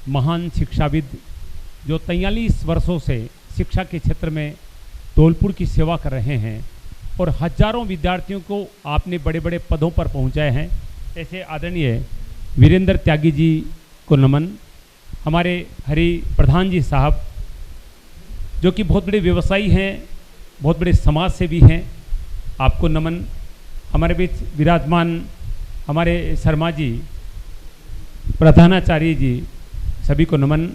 महान शिक्षाविद जो 43 वर्षों से शिक्षा के क्षेत्र में धौलपुर की सेवा कर रहे हैं और हजारों विद्यार्थियों को आपने बड़े बड़े पदों पर पहुंचाए हैं, ऐसे आदरणीय वीरेंद्र त्यागी जी को नमन। हमारे हरि प्रधान जी साहब जो कि बहुत बड़े व्यवसायी हैं, बहुत बड़े समाज सेवी हैं, आपको नमन। हमारे बीच विराजमान हमारे शर्मा जी, प्रधानाचार्य जी, सभी को नमन,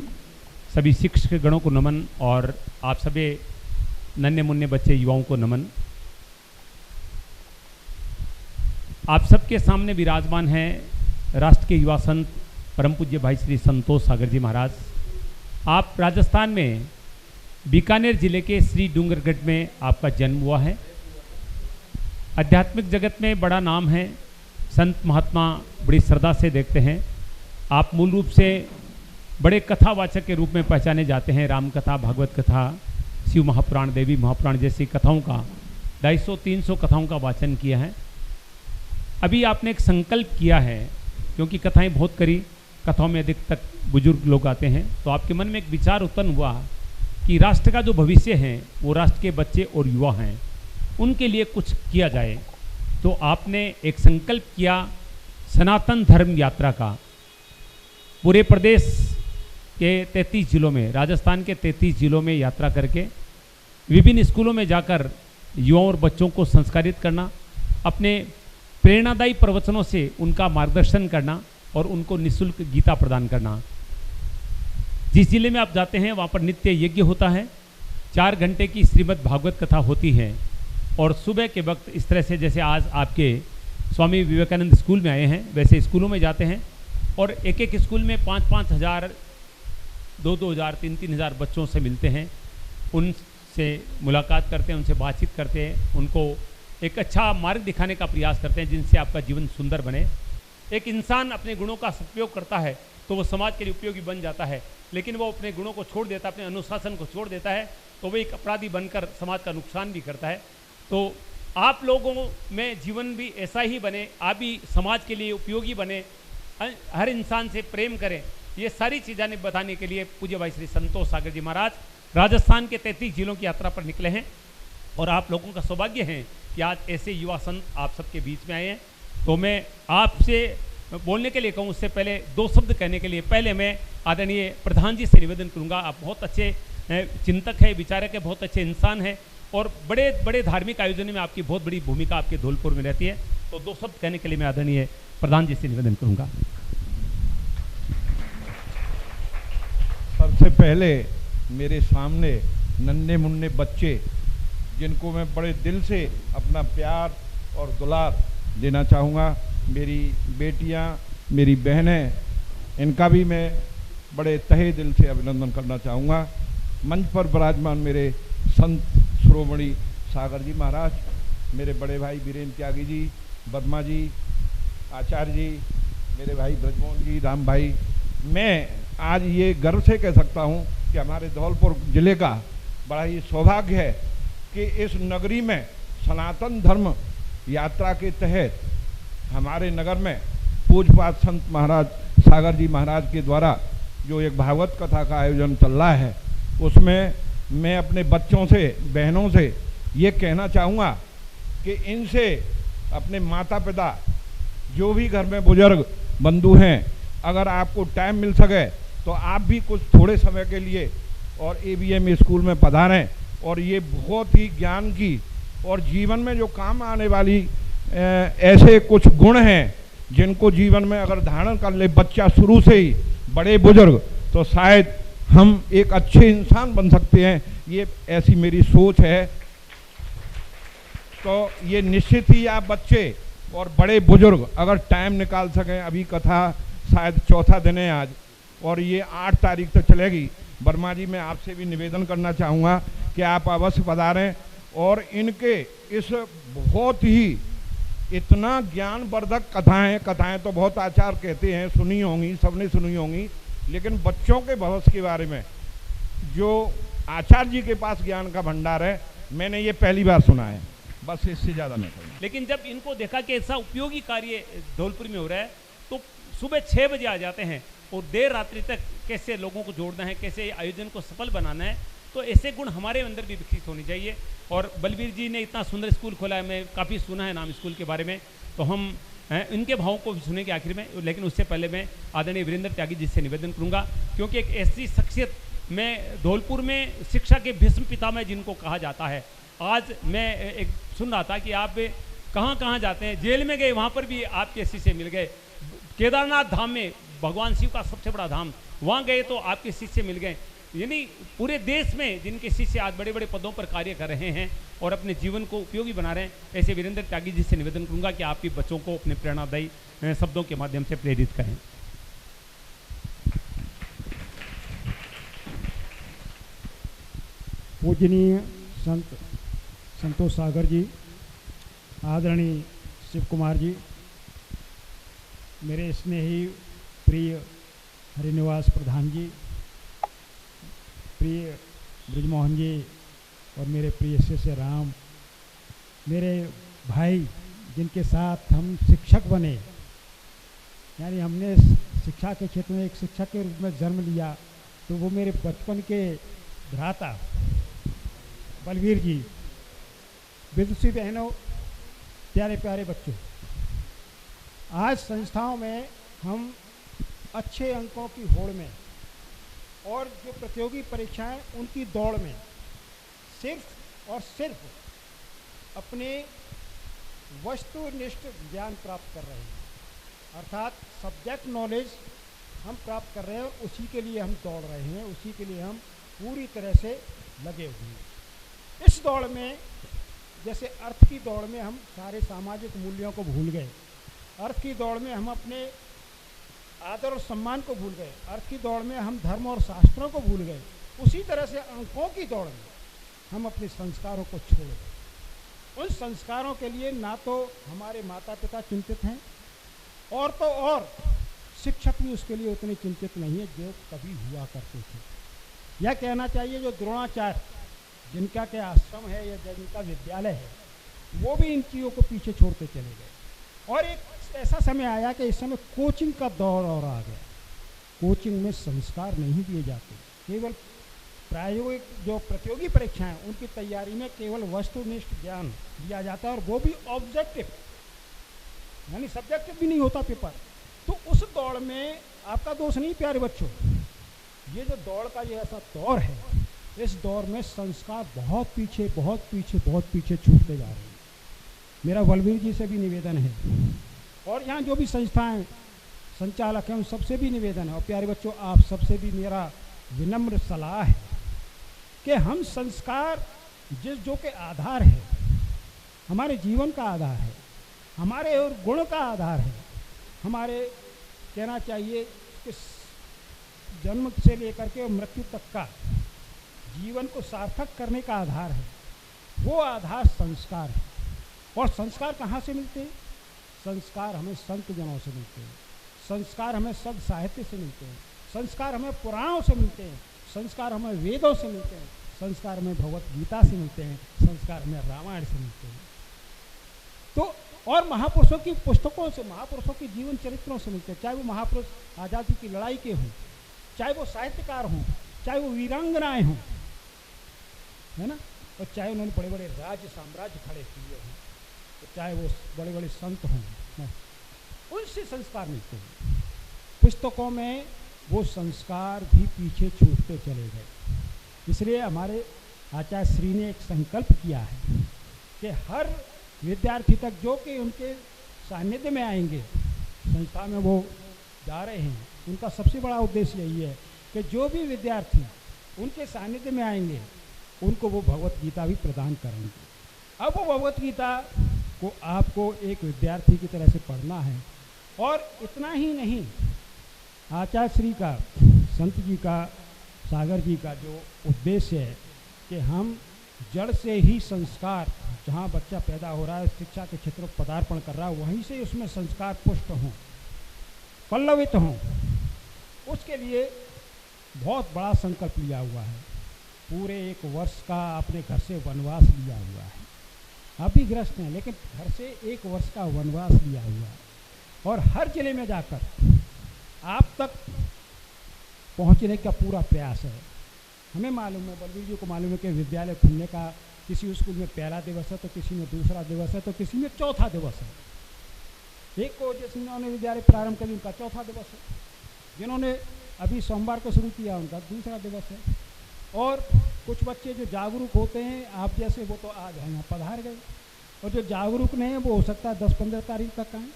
सभी शिक्षक गणों को नमन और आप सभी नन्हे मुन्ने बच्चे युवाओं को नमन। आप सबके सामने विराजमान हैं राष्ट्र के युवा संत परम पूज्य भाई श्री संतोष सागर जी महाराज। आप राजस्थान में बीकानेर जिले के श्री डूंगरगढ़ में आपका जन्म हुआ है। आध्यात्मिक जगत में बड़ा नाम है, संत महात्मा बड़ी श्रद्धा से देखते हैं। आप मूल रूप से बड़े कथावाचक के रूप में पहचाने जाते हैं। राम कथा, भागवत कथा, शिव महापुराण, देवी महापुराण जैसी कथाओं का 250-300 कथाओं का वाचन किया है। अभी आपने एक संकल्प किया है, क्योंकि कथाएं बहुत करी, कथाओं में अधिक तक बुजुर्ग लोग आते हैं, तो आपके मन में एक विचार उत्पन्न हुआ कि राष्ट्र का जो भविष्य है वो राष्ट्र के बच्चे और युवा हैं, उनके लिए कुछ किया जाए। तो आपने एक संकल्प किया सनातन धर्म यात्रा का। पूरे प्रदेश के 33 जिलों में, राजस्थान के 33 जिलों में यात्रा करके विभिन्न स्कूलों में जाकर युवाओं और बच्चों को संस्कारित करना, अपने प्रेरणादायी प्रवचनों से उनका मार्गदर्शन करना और उनको निःशुल्क गीता प्रदान करना। जिस जिले में आप जाते हैं वहाँ पर नित्य यज्ञ होता है, 4 घंटे की श्रीमद् भागवत कथा होती है और सुबह के वक्त इस तरह से जैसे आज आपके स्वामी विवेकानंद स्कूल में आए हैं वैसे स्कूलों में जाते हैं और एक एक स्कूल में 5-5 हज़ार, 2-2 हज़ार, 3-3 हज़ार बच्चों से मिलते हैं, उनसे मुलाकात करते हैं, उनसे बातचीत करते हैं, उनको एक अच्छा मार्ग दिखाने का प्रयास करते हैं जिनसे आपका जीवन सुंदर बने। एक इंसान अपने गुणों का सदुपयोग करता है तो वो समाज के लिए उपयोगी बन जाता है, लेकिन वो अपने गुणों को छोड़ देता है, अपने अनुशासन को छोड़ देता है तो वो एक अपराधी बनकर समाज का नुकसान भी करता है। तो आप लोगों में जीवन भी ऐसा ही बने, आप भी समाज के लिए उपयोगी बने, हर इंसान से प्रेम करें। ये सारी चीज़ें बताने के लिए पूज्य भाई श्री संतोष सागर जी महाराज राजस्थान के 33 जिलों की यात्रा पर निकले हैं और आप लोगों का सौभाग्य है कि आज ऐसे युवा संत आप सबके बीच में आए हैं। तो मैं आपसे बोलने के लिए कहूँ उससे पहले 2 शब्द कहने के लिए पहले मैं आदरणीय प्रधान जी से निवेदन करूँगा। आप बहुत अच्छे चिंतक है, विचारक है, बहुत अच्छे इंसान हैं और बड़े बड़े धार्मिक आयोजन में आपकी बहुत बड़ी भूमिका आपके धौलपुर में रहती है। तो 2 शब्द कहने के लिए मैं आदरणीय प्रधान जी से निवेदन करूँगा। सबसे पहले मेरे सामने नन्हे मुन्ने बच्चे जिनको मैं बड़े दिल से अपना प्यार और दुलार देना चाहूँगा, मेरी बेटियाँ, मेरी बहनें, इनका भी मैं बड़े तहे दिल से अभिनंदन करना चाहूँगा। मंच पर विराजमान मेरे संत श्रोमणी सागर जी महाराज, मेरे बड़े भाई वीरेंद्र त्यागी जी, वर्मा जी, आचार्य जी, मेरे भाई ब्रजमोहन जी, राम भाई, मैं आज ये गर्व से कह सकता हूँ कि हमारे धौलपुर जिले का बड़ा ही सौभाग्य है कि इस नगरी में सनातन धर्म यात्रा के तहत हमारे नगर में पूज्यपाद संत महाराज सागर जी महाराज के द्वारा जो एक भागवत कथा का आयोजन चल रहा है, उसमें मैं अपने बच्चों से, बहनों से ये कहना चाहूँगा कि इनसे अपने माता पिता, जो भी घर में बुजुर्ग बंधु हैं, अगर आपको टाइम मिल सके तो आप भी कुछ थोड़े समय के लिए और ABM स्कूल में पधारें और ये बहुत ही ज्ञान की और जीवन में जो काम आने वाली ऐसे कुछ गुण हैं जिनको जीवन में अगर धारण कर ले बच्चा शुरू से ही, बड़े बुजुर्ग, तो शायद हम एक अच्छे इंसान बन सकते हैं। ये ऐसी मेरी सोच है। तो ये निश्चित ही आप बच्चे और बड़े बुजुर्ग अगर टाइम निकाल सकें, अभी कथा शायद 4था दिन है आज और ये 8 तारीख तक चलेगी। वर्मा जी, मैं आपसे भी निवेदन करना चाहूँगा कि आप अवश्य पधारें और इनके इस बहुत ही इतना ज्ञानवर्धक कथाएं तो बहुत आचार्य कहते हैं, सुनी होंगी, सबने सुनी होंगी, लेकिन बच्चों के भविष्य के बारे में जो आचार्य जी के पास ज्ञान का भंडार है, मैंने ये पहली बार सुना है। बस इससे ज़्यादा नहीं कहूँगा। लेकिन जब इनको देखा कि ऐसा उपयोगी कार्य धौलपुर में हो रहा है तो सुबह 6 बजे आ जाते हैं और देर रात्रि तक कैसे लोगों को जोड़ना है, कैसे आयोजन को सफल बनाना है, तो ऐसे गुण हमारे अंदर भी विकसित होनी चाहिए। और बलवीर जी ने इतना सुंदर स्कूल खोला है, मैं काफ़ी सुना है नाम स्कूल के बारे में, तो हम इनके भावों को भी सुनेंगे आखिर में। लेकिन उससे पहले मैं आदरणीय वीरेंद्र त्यागी जी से निवेदन करूंगा, क्योंकि एक ऐसी शख्सियत में धौलपुर में शिक्षा के भीष्म पितामह जिनको कहा जाता है। आज मैं एक सुन रहा था कि आप कहाँ कहाँ जाते हैं, जेल में गए वहाँ पर भी आपके शिष्य मिल गए, केदारनाथ धाम में भगवान शिव का सबसे बड़ा धाम, वहाँ गए तो आपके शिष्य मिल गए। यानी पूरे देश में जिनके शिष्य आज बड़े बड़े पदों पर कार्य कर रहे हैं और अपने जीवन को उपयोगी बना रहे हैं, ऐसे वीरेंद्र त्यागी जी से निवेदन करूंगा कि आपके बच्चों को अपने प्रेरणादायी शब्दों के माध्यम से प्रेरित करें। पूजनीय संत संतोष सागर जी, आदरणीय शिव कुमार जी, मेरे स्नेही प्रिय हरिनिवास प्रधान जी, प्रिय ब्रिजमोहन जी और मेरे प्रिय शिष्य राम, मेरे भाई जिनके साथ हम शिक्षक बने, यानी हमने शिक्षा के क्षेत्र में एक शिक्षक के रूप में जन्म लिया, तो वो मेरे बचपन के भ्राता बलवीर जी, विदुषी बहनों, प्यारे प्यारे बच्चों, आज संस्थाओं में हम अच्छे अंकों की होड़ में और जो प्रतियोगी परीक्षाएं उनकी दौड़ में सिर्फ और सिर्फ अपने वस्तुनिष्ठ ज्ञान प्राप्त कर रहे हैं, अर्थात सब्जेक्ट नॉलेज हम प्राप्त कर रहे हैं और उसी के लिए हम दौड़ रहे हैं, उसी के लिए हम पूरी तरह से लगे हुए हैं। इस दौड़ में, जैसे अर्थ की दौड़ में हम सारे सामाजिक मूल्यों को भूल गए, अर्थ की दौड़ में हम अपने आदर और सम्मान को भूल गए, अर्थ की दौड़ में हम धर्म और शास्त्रों को भूल गए, उसी तरह से अंकों की दौड़ में हम अपने संस्कारों को छोड़ गए। उन संस्कारों के लिए ना तो हमारे माता पिता चिंतित हैं और तो और शिक्षक भी उसके लिए उतने चिंतित नहीं है जो कभी हुआ करते थे। यह कहना चाहिए जो द्रोणाचार्य जिनका के आश्रम है या जिनका विद्यालय है, वो भी इन चीज़ों को पीछे छोड़ते चले गए। और एक ऐसा समय आया कि इस समय कोचिंग का दौर और आ गया। कोचिंग में संस्कार नहीं दिए जाते, केवल प्रायोगिक जो प्रतियोगी परीक्षाएं उनकी तैयारी में केवल वस्तुनिष्ठ ज्ञान दिया जाता है, और वो भी ऑब्जेक्टिव, यानी सब्जेक्टिव भी नहीं होता पेपर। तो उस दौड़ में आपका दोष नहीं प्यारे बच्चों, ये जो दौड़ का ये ऐसा दौर है, इस दौर में संस्कार बहुत पीछे बहुत पीछे बहुत पीछे छूटते जा रहे हैं। मेरा बलवीर जी से भी निवेदन है और यहाँ जो भी संस्थाएं संचालक हैं उन सबसे भी निवेदन है, और प्यारे बच्चों आप सबसे भी मेरा विनम्र सलाह है कि हम संस्कार जो के आधार है, हमारे जीवन का आधार है, हमारे और गुण का आधार है, हमारे कहना चाहिए कि जन्म से लेकर के मृत्यु तक का जीवन को सार्थक करने का आधार है, वो आधार संस्कार है। और संस्कार कहाँ से मिलते हैं? संस्कार हमें संत जनों से मिलते हैं, संस्कार हमें सद साहित्य से मिलते हैं, संस्कार हमें पुराणों से मिलते हैं, संस्कार हमें वेदों से मिलते हैं, संस्कार हमें भगवत गीता से मिलते हैं, संस्कार हमें रामायण से मिलते हैं। तो और महापुरुषों की पुस्तकों से, महापुरुषों के जीवन चरित्रों से मिलते हैं, चाहे वो महापुरुष आज़ादी की लड़ाई के हों, चाहे वो साहित्यकार हों, चाहे वो वीरांगनाएं हों, है ना, और चाहे उन्होंने बड़े बड़े राज्य साम्राज्य खड़े किए हों, तो चाहे वो बड़े बड़े संत हों, उनसे संस्कार मिलते हैं। पुस्तकों में वो संस्कार भी पीछे छूटते चले गए। इसलिए हमारे आचार्य श्री ने एक संकल्प किया है कि हर विद्यार्थी तक जो कि उनके सानिध्य में आएंगे, संस्था में वो जा रहे हैं, उनका सबसे बड़ा उद्देश्य यही है कि जो भी विद्यार्थी उनके सानिध्य में आएंगे उनको वो भगवत गीता भी प्रदान करेंगे। अब वो भगवत गीता को आपको एक विद्यार्थी की तरह से पढ़ना है, और इतना ही नहीं, आचार्य श्री का, संत जी का, सागर जी का जो उद्देश्य है कि हम जड़ से ही संस्कार, जहाँ बच्चा पैदा हो रहा है, शिक्षा के क्षेत्र में पदार्पण कर रहा है, वहीं से उसमें संस्कार पुष्ट हों, पल्लवित हों, उसके लिए बहुत बड़ा संकल्प लिया हुआ है। पूरे 1 वर्ष का आपने घर से वनवास लिया हुआ है, आप भी ग्रस्त हैं, लेकिन घर से 1 वर्ष का वनवास लिया हुआ है, और हर जिले में जाकर आप तक पहुंचने का पूरा प्रयास है। हमें मालूम है, बलवीर जी को मालूम है कि विद्यालय खुलने का किसी स्कूल में पहला दिवस है तो किसी में दूसरा दिवस है तो किसी में चौथा दिवस है। एक को जिन्होंने विद्यालय प्रारंभ कर उनका चौथा दिवस है, जिन्होंने अभी सोमवार को शुरू किया उनका दूसरा दिवस है, और कुछ बच्चे जो जागरूक होते हैं आप जैसे वो तो आज यहाँ पधार गए, और जो जागरूक नहीं है वो हो सकता है 10-15 तारीख तक आए।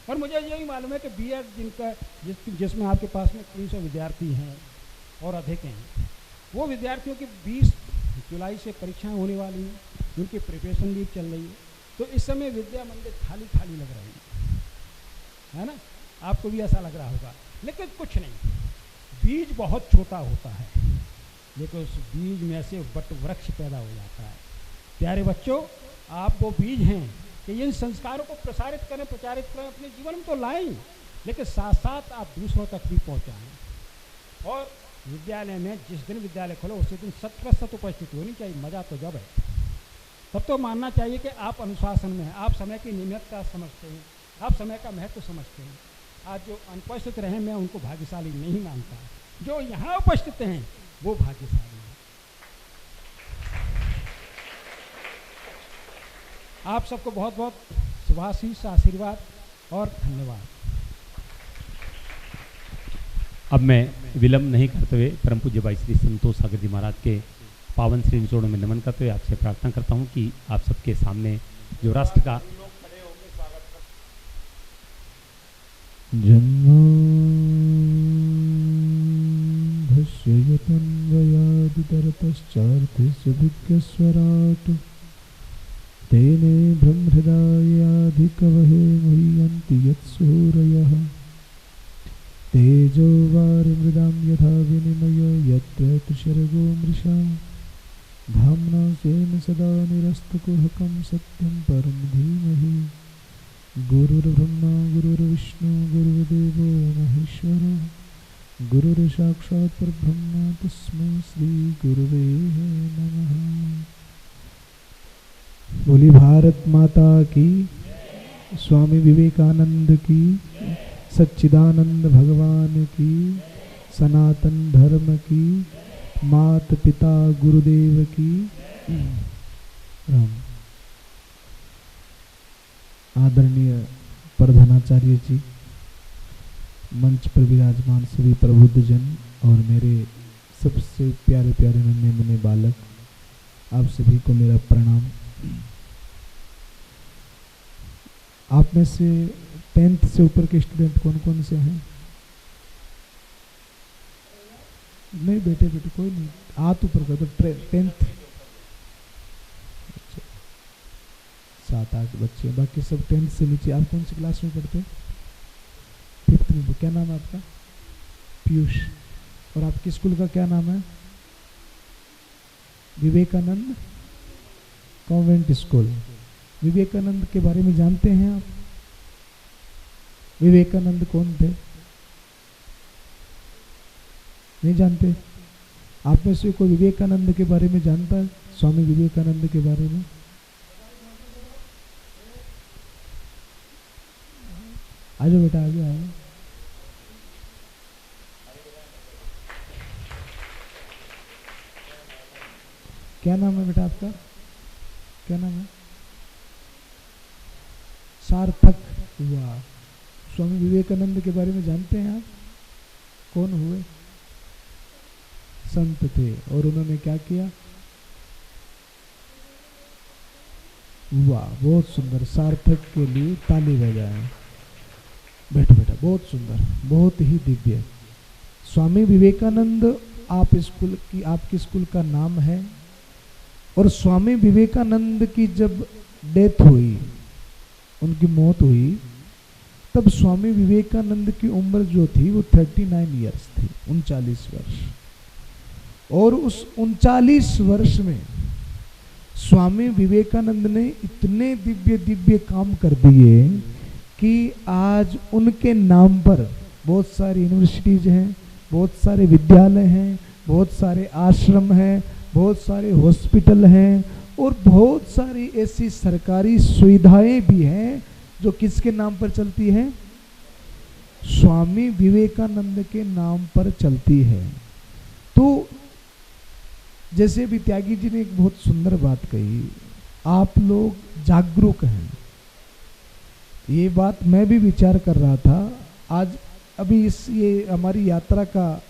और मुझे यही मालूम है कि बीएड जिसमें आपके पास में 300 विद्यार्थी हैं और अधिक हैं, वो विद्यार्थियों की 20 जुलाई से परीक्षाएं होने वाली हैं, उनकी प्रिपरेशन भी चल रही है। तो इस समय विद्या मंदिर खाली खाली लग रहे हैं, है ना, आपको भी ऐसा लग रहा होगा। लेकिन कुछ नहीं, बीज बहुत छोटा होता है लेकिन उस बीज में से वट वृक्ष पैदा हो जाता है। प्यारे बच्चों, आप वो बीज हैं कि इन संस्कारों को प्रसारित करें, प्रचारित करें, अपने जीवन में तो लाएं, लेकिन साथ साथ आप दूसरों तक भी पहुंचाएं। और विद्यालय में जिस दिन विद्यालय खोलो उसी दिन 100% उपस्थिति होनी चाहिए। मज़ा तो जब है तब तो मानना चाहिए कि आप अनुशासन में हैं, आप समय की नियमितता समझते हैं, आप समय का महत्व समझते हैं। आज जो अनुपस्थित रहे मैं उनको भाग्यशाली नहीं मानता, जो यहाँ उपस्थित हैं वो भाग्यशाली हैं। आप सबको बहुत बहुत शुभाशीष, आशीर्वाद और धन्यवाद। अब मैं विलंब नहीं करते हुए परम पूज्य भाई श्री संतोष सागर जी महाराज के पावन श्री चरणों में नमन करते हुए आपसे प्रार्थना करता हूं कि आप सबके सामने जो राष्ट्र का तेने ब्रह्महृदायाधिकवहे मुह्यन्ति यत्सूरयः तेजो वारिमृदां यथा विनिमयो यत्र त्रिशर्गो मृषा धाम्ना स्वेन सदा निरस्तकुहकं सत्यं परं धीमहि। गुरुर्ब्रह्मा गुरुर्विष्णु गुरुर्देवो महेश्वरो गुरुर्साक्षात् परब्रह्म तस्मै श्री गुरुवे नमः। बोली भारत माता की, स्वामी विवेकानंद की, सच्चिदानंद भगवान की, सनातन धर्म की, मात पिता गुरुदेव की राम। आदरणीय प्रधानाचार्य जी, मंच पर विराजमान सभी प्रबुद्धजन और मेरे सबसे प्यारे प्यारे नन्हे मुन्ने बालक, आप सभी को मेरा प्रणाम। आप में से 10th से ऊपर के स्टूडेंट कौन कौन से हैं? नहीं बेटे कोई नहीं, हाथ ऊपर कर दो। 10th 7-8 बच्चे, बाकी सब 10th से नीचे। आप कौन सी क्लास में पढ़ते हैं? 5th में। क्या नाम है आपका? पीयूष। और आपके स्कूल का क्या नाम है? Vivekananda convent school. विवेकानंद के बारे में जानते हैं आप? विवेकानंद कौन थे? नहीं जानते? आप में से कोई विवेकानंद के बारे में जानता है? स्वामी विवेकानंद के बारे में? आ जाओ बेटा, आगे आओ। क्या नाम है बेटा आपका? क्या नाम है? सार्थक। वाह, स्वामी विवेकानंद के बारे में जानते हैं आप? कौन हुए? संत थे। और उन्होंने क्या किया? वाह, बहुत सुंदर। सार्थक के लिए ताली बजाएं। बैठो बेटा, बहुत सुंदर, बहुत ही दिव्य। स्वामी विवेकानंद आपके स्कूल का नाम है। और स्वामी विवेकानंद की जब डेथ हुई, उनकी मौत हुई, तब स्वामी विवेकानंद की उम्र जो थी वो 39 ईयर्स थी, 39 वर्ष। और उस 39 वर्ष में स्वामी विवेकानंद ने इतने दिव्य दिव्य काम कर दिए कि आज उनके नाम पर बहुत सारी यूनिवर्सिटीज हैं, बहुत सारे विद्यालय हैं, बहुत सारे आश्रम हैं, बहुत सारे हॉस्पिटल हैं और बहुत सारी ऐसी सरकारी सुविधाएं भी हैं जो किसके नाम पर चलती हैं? स्वामी विवेकानंद के नाम पर चलती है। तो जैसे भी त्यागी जी ने एक बहुत सुंदर बात कही, आप लोग जागरूक हैं। ये बात मैं भी विचार कर रहा था। आज अभी ये हमारी यात्रा का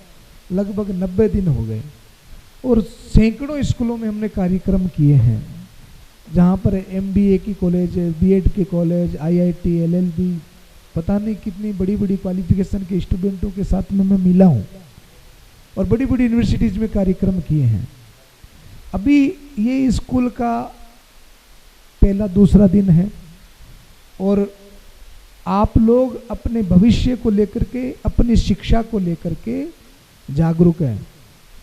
लगभग 90 दिन हो गए और सैकड़ों स्कूलों में हमने कार्यक्रम किए हैं, जहाँ पर MBA की कॉलेज, B.Ed के कॉलेज, IIT, LLB, पता नहीं कितनी बड़ी बड़ी क्वालिफिकेशन के स्टूडेंटों के साथ में मैं मिला हूँ और बड़ी बड़ी यूनिवर्सिटीज़ में कार्यक्रम किए हैं। अभी ये स्कूल का पहला दूसरा दिन है और आप लोग अपने भविष्य को लेकर के, अपनी शिक्षा को लेकर के जागरूक हैं।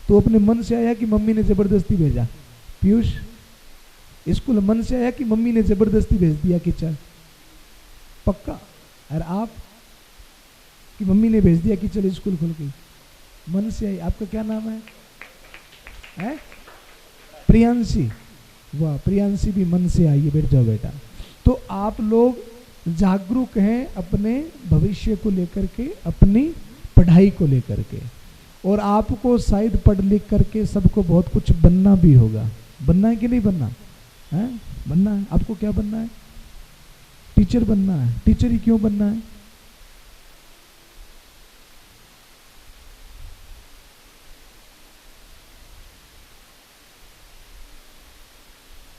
तो अपने मन से आया कि मम्मी ने ज़बरदस्ती भेजा? पीयूष, स्कूल मन से आया कि मम्मी ने ज़बरदस्ती भेज दिया कि चल? पक्का? और आप कि मम्मी ने भेज दिया कि चल स्कूल खुल गई? मन से आई। आपका क्या नाम है? प्रियांशी। वाह, प्रियांशी भी मन से आई है। बैठ जाओ बेटा। तो आप लोग जागरूक हैं अपने भविष्य को लेकर के, अपनी पढ़ाई को लेकर के, और आपको शायद पढ़ लिख करके सबको बहुत कुछ बनना भी होगा। बनना है कि नहीं बनना है? बनना है। आपको क्या बनना है? टीचर बनना है। टीचर ही क्यों बनना है?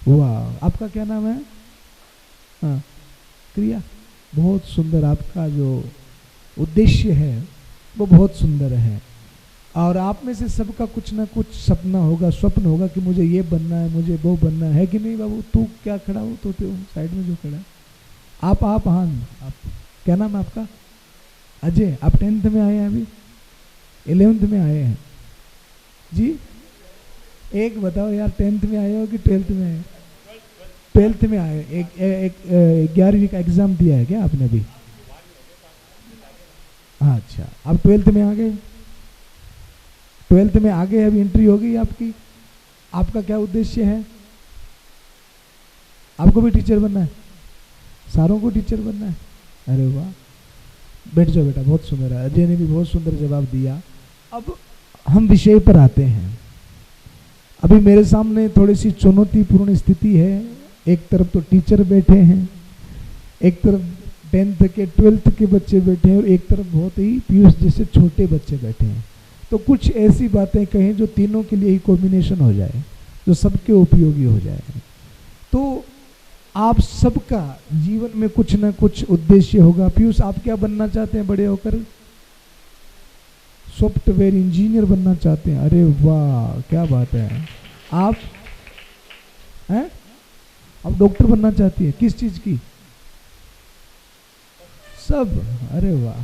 वाह, आपका क्या नाम है? हाँ, क्रिया। बहुत सुंदर। आपका जो उद्देश्य है वो बहुत सुंदर है और आप में से सबका कुछ ना कुछ सपना होगा, स्वप्न होगा कि मुझे ये बनना है, मुझे वो बनना है कि नहीं बाबू? तू क्या खड़ा हो? तो साइड में जो खड़ा है आप हाँ, आप क्या नाम है आपका? अजय। आप 10th में आए हैं? अभी 11th में आए हैं जी? एक बताओ यार, 10th में आए हो कि 12th में आए? 12th में आए। एक 11वीं का एग्जाम दिया है क्या आपने अभी? अच्छा, अब 12th में आ गए। 12th में आ गए, अभी एंट्री हो गई आपकी। आपका क्या उद्देश्य है? आपको भी टीचर बनना है? सारों को टीचर बनना है? अरे वाह, बैठ जाओ बेटा। बहुत सुंदर है। अजय ने भी बहुत सुंदर जवाब दिया। अब हम विषय पर आते हैं। अभी मेरे सामने थोड़ी सी चुनौतीपूर्ण स्थिति है। एक तरफ तो टीचर बैठे हैं, एक तरफ 10th के 12th के बच्चे बैठे हैं और एक तरफ बहुत ही पीयूष जैसे छोटे बच्चे बैठे हैं। तो कुछ ऐसी बातें कहें जो तीनों के लिए ही कॉम्बिनेशन हो जाए, जो सबके उपयोगी हो जाए। तो आप सबका जीवन में कुछ ना कुछ उद्देश्य होगा। पीयूष, आप क्या बनना चाहते हैं बड़े होकर? सॉफ्टवेयर इंजीनियर बनना चाहते हैं? अरे वाह, क्या बात है। आप हैं? आप डॉक्टर बनना चाहती है? किस चीज की? सब? अरे वाह,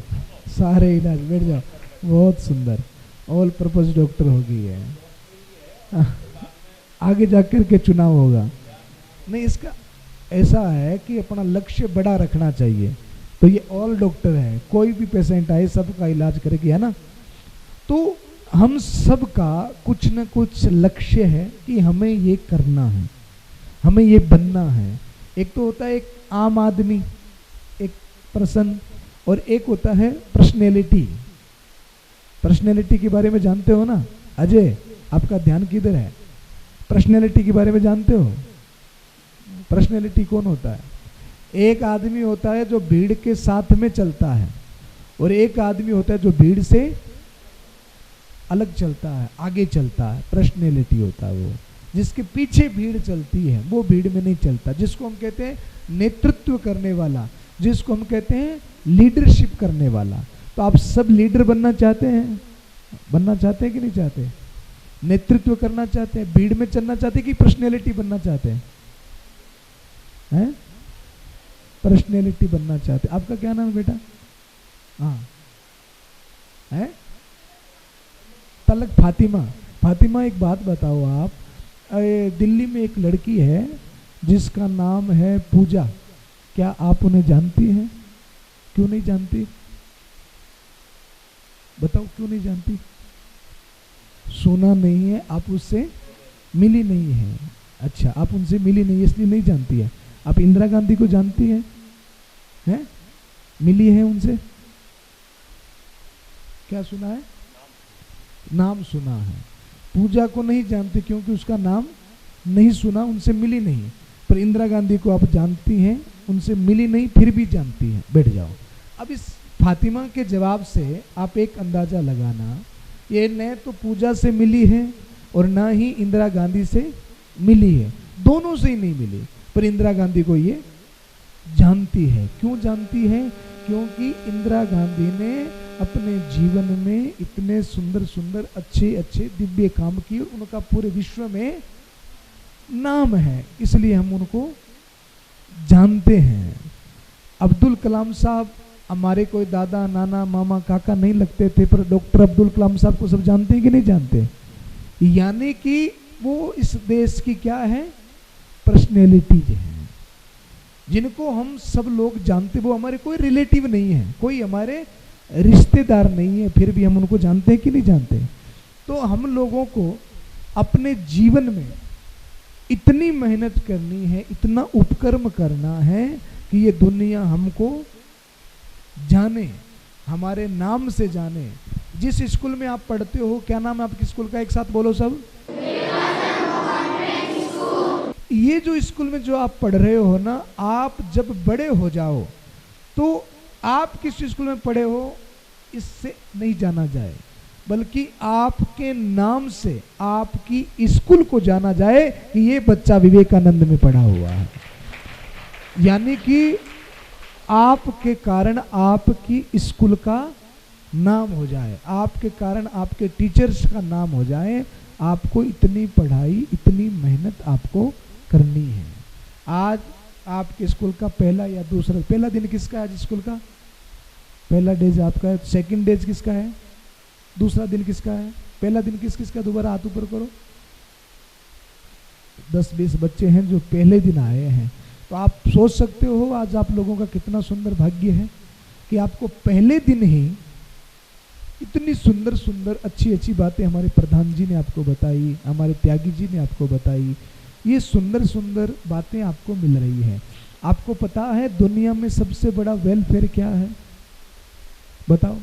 सारे इलाज। बैठ जाओ। बहुत सुंदर। ऑल पर्पज डॉक्टर हो गई है। आगे जाकर के चुनाव होगा। नहीं, इसका ऐसा है कि अपना लक्ष्य बड़ा रखना चाहिए। तो ये ऑल डॉक्टर है, कोई भी पेशेंट आए सबका इलाज करेगी, है ना? तो हम सबका कुछ न कुछ लक्ष्य है कि हमें ये करना है, हमें ये बनना है। एक तो होता है एक आम आदमी, एक पर्सन, और एक होता है पर्सनैलिटी। पर्सनैलिटी के बारे में जानते हो ना? अजय, आपका ध्यान किधर है? पर्सनैलिटी के बारे में जानते हो? पर्सनैलिटी कौन होता है? एक आदमी होता है जो भीड़ के साथ में चलता है और एक आदमी होता है जो भीड़ से अलग चलता है, आगे चलता है। पर्सनैलिटी होता है वो, जिसके पीछे भीड़ चलती है, वो भीड़ में नहीं चलता। जिसको हम कहते हैं नेतृत्व करने वाला, जिसको हम कहते हैं लीडरशिप करने वाला। तो आप सब लीडर बनना चाहते हैं? बनना चाहते हैं कि नहीं चाहते? नेतृत्व करना चाहते हैं? भीड़ में चलना चाहते हैं कि पर्सनैलिटी बनना चाहते हैं? हैं? पर्सनैलिटी बनना चाहते हैं। आपका क्या नाम है बेटा? हाँ, है तलक फातिमा। फातिमा, एक बात बताओ आप, दिल्ली में एक लड़की है जिसका नाम है पूजा। क्या आप उन्हें जानती हैं? क्यों नहीं जानती? बताओ क्यों नहीं जानती? सुना नहीं है, आप उससे मिली नहीं है। अच्छा, आप उनसे मिली नहीं इसलिए नहीं जानती है। आप इंदिरा गांधी को जानती हैं? हैं? मिली है उनसे? क्या सुना है? नाम सुना है। पूजा को नहीं जानते क्योंकि उसका नाम नहीं सुना, उनसे मिली नहीं। पर इंदिरा गांधी को आप जानती हैं, उनसे मिली नहीं फिर भी जानती हैं। बैठ जाओ। अब इस फातिमा के जवाब से आप एक अंदाजा लगाना, ये न तो पूजा से मिली है और ना ही इंदिरा गांधी से मिली है, दोनों से ही नहीं मिली। पर इंदिरा गांधी को ये जानती है। क्यों जानती है? क्योंकि इंदिरा गांधी ने अपने जीवन में इतने सुंदर सुंदर अच्छे अच्छे दिव्य काम किए, उनका पूरे विश्व में नाम है, इसलिए हम उनको जानते हैं। अब्दुल कलाम साहब हमारे कोई दादा नाना मामा काका नहीं लगते थे, पर डॉक्टर अब्दुल कलाम साहब को सब जानते हैं कि नहीं जानते? यानी कि वो इस देश की क्या है? पर्सनैलिटीज है, जिनको हम सब लोग जानते। वो हमारे कोई रिलेटिव नहीं है, कोई हमारे रिश्तेदार नहीं है, फिर भी हम उनको जानते हैं कि नहीं जानते? तो हम लोगों को अपने जीवन में इतनी मेहनत करनी है, इतना उपकर्म करना है कि ये दुनिया हमको जाने, हमारे नाम से जाने। जिस स्कूल में आप पढ़ते हो, क्या नाम है आपके स्कूल का? एक साथ बोलो सब। ये जो स्कूल में जो आप पढ़ रहे हो ना, आप जब बड़े हो जाओ तो आप किस स्कूल में पढ़े हो इससे नहीं जाना जाए, बल्कि आपके नाम से आपकी स्कूल को जाना जाए कि ये बच्चा विवेकानंद में पढ़ा हुआ है। यानी कि आपके कारण आपकी स्कूल का नाम हो जाए, आपके कारण आपके टीचर्स का नाम हो जाए। आपको इतनी पढ़ाई, इतनी मेहनत आपको करनी है। आज आपके स्कूल का पहला या दूसरा, पहला दिन किसका है आज स्कूल का? पहला डेज आपका है। सेकंड डेज किसका है? दूसरा दिन किसका है? पहला दिन किसका? दोबारा हाथ ऊपर करो। 10-20 बच्चे हैं जो पहले दिन आए हैं। तो आप सोच सकते हो आज आप लोगों का कितना सुंदर भाग्य है कि आपको पहले दिन ही इतनी सुंदर सुंदर अच्छी अच्छी बातें हमारे प्रधान जी ने आपको बताई, हमारे त्यागी जी ने आपको बताई। ये सुंदर सुंदर बातें आपको मिल रही है। आपको पता है दुनिया में सबसे बड़ा वेलफेयर क्या है? बताओ,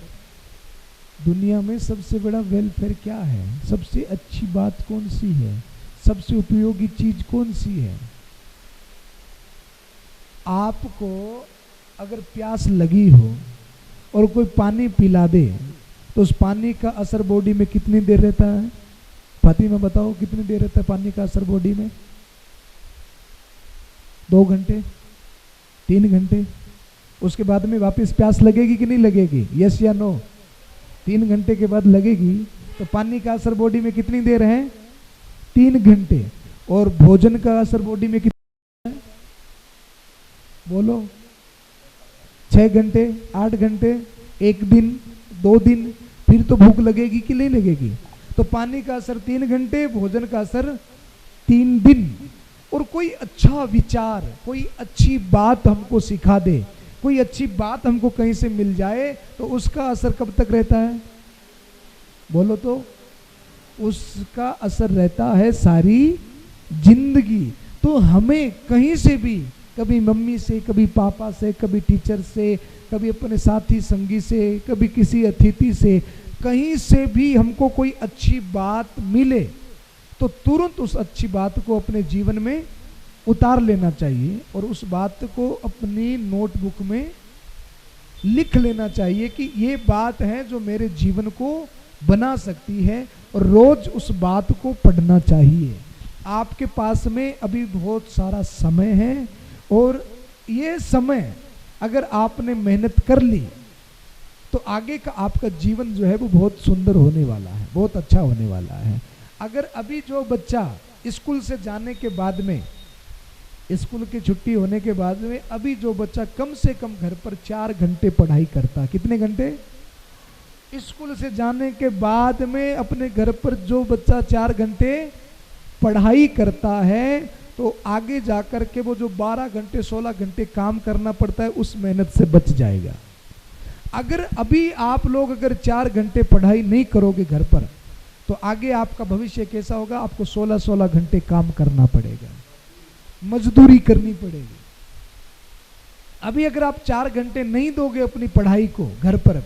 दुनिया में सबसे बड़ा वेलफेयर क्या है? सबसे अच्छी बात कौन सी है? सबसे उपयोगी चीज कौन सी है? आपको अगर प्यास लगी हो और कोई पानी पिला दे तो उस पानी का असर बॉडी में कितनी देर रहता है? फातिमा बताओ, कितनी देर रहता है पानी का असर बॉडी में? 2 घंटे, 3 घंटे। उसके बाद में वापस प्यास लगेगी कि नहीं लगेगी? यस या नो? 3 घंटे के बाद लगेगी। तो पानी का असर बॉडी में कितनी देर है? 3 घंटे। और भोजन का असर बॉडी में कितना है? बोलो। 6 घंटे, 8 घंटे, 1 दिन, 2 दिन, फिर तो भूख लगेगी कि नहीं लगेगी? तो पानी का असर 3 घंटे, भोजन का असर 3 दिन। और कोई अच्छा विचार, कोई अच्छी बात हमको सिखा दे, कोई अच्छी बात हमको कहीं से मिल जाए तो उसका असर कब तक रहता है? बोलो तो। उसका असर रहता है सारी जिंदगी। तो हमें कहीं से भी, कभी मम्मी से, कभी पापा से, कभी टीचर से, कभी अपने साथी संगी से, कभी किसी अतिथि से, कहीं से भी हमको कोई अच्छी बात मिले तो तुरंत उस अच्छी बात को अपने जीवन में उतार लेना चाहिए और उस बात को अपनी नोटबुक में लिख लेना चाहिए कि ये बात है जो मेरे जीवन को बना सकती है, और रोज उस बात को पढ़ना चाहिए। आपके पास में अभी बहुत सारा समय है और ये समय अगर आपने मेहनत कर ली तो आगे का आपका जीवन जो है वो बहुत सुंदर होने वाला है, बहुत अच्छा होने वाला है। अगर अभी जो बच्चा स्कूल से जाने के बाद में, स्कूल की छुट्टी होने के बाद में, अभी जो बच्चा कम से कम घर पर 4 घंटे पढ़ाई करता, कितने घंटे? स्कूल से जाने के बाद में अपने घर पर जो बच्चा 4 घंटे पढ़ाई करता है तो आगे जाकर के वो जो 12 घंटे 16 घंटे काम करना पड़ता है उस मेहनत से बच जाएगा। अगर अभी आप लोग अगर 4 घंटे पढ़ाई नहीं करोगे घर पर तो आगे आपका भविष्य कैसा होगा? आपको 16-16 घंटे काम करना पड़ेगा, मजदूरी करनी पड़ेगी। अभी अगर आप 4 घंटे नहीं दोगे अपनी पढ़ाई को घर पर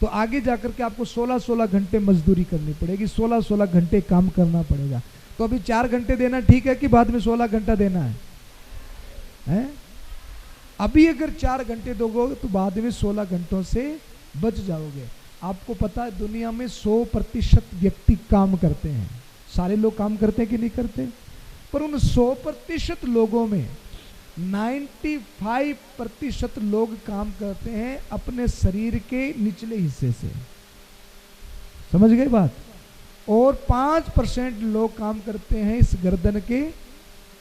तो आगे जाकर के आपको 16-16 घंटे मजदूरी करनी पड़ेगी, 16-16 घंटे काम करना पड़ेगा। तो अभी 4 घंटे देना ठीक है कि बाद में 16 घंटा देना है? अभी अगर 4 घंटे दोगे तो बाद में 16 घंटों से बच जाओगे। आपको पता है दुनिया में 100% व्यक्ति काम करते हैं। सारे लोग काम करते हैं कि नहीं करते? पर उन 100% लोगों में 95% लोग काम करते हैं अपने शरीर के निचले हिस्से से। समझ गए बात? और 5% लोग काम करते हैं इस गर्दन के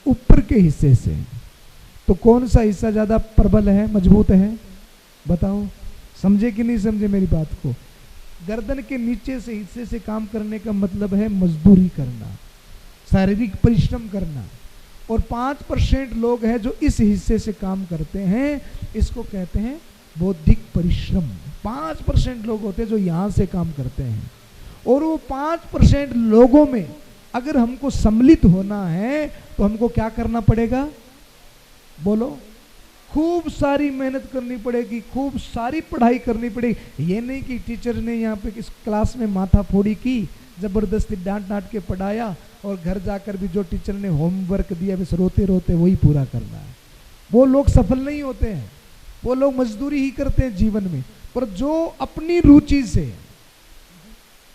ऊपर के हिस्से से। तो कौन सा हिस्सा ज्यादा प्रबल है, मजबूत है? बताओ, समझे कि नहीं समझे मेरी बात को? गर्दन के नीचे से हिस्से से काम करने का मतलब है मजदूरी करना, शारीरिक परिश्रम करना। और 5% लोग हैं जो इस हिस्से से काम करते हैं, इसको कहते हैं बौद्धिक परिश्रम। 5% लोग होते हैं जो यहां से काम करते हैं। और वो 5% लोगों में अगर हमको सम्मिलित होना है तो हमको क्या करना पड़ेगा? बोलो। खूब सारी मेहनत करनी पड़ेगी, खूब सारी पढ़ाई करनी पड़ेगी। ये नहीं कि टीचर ने यहाँ पे इस क्लास में माथा फोड़ी की, जबरदस्ती डांट डांट के पढ़ाया और घर जाकर भी जो टीचर ने होमवर्क दिया बस रोते रोते वही पूरा करना है। वो लोग सफल नहीं होते हैं, वो लोग मजदूरी ही करते हैं जीवन में। पर जो अपनी रुचि से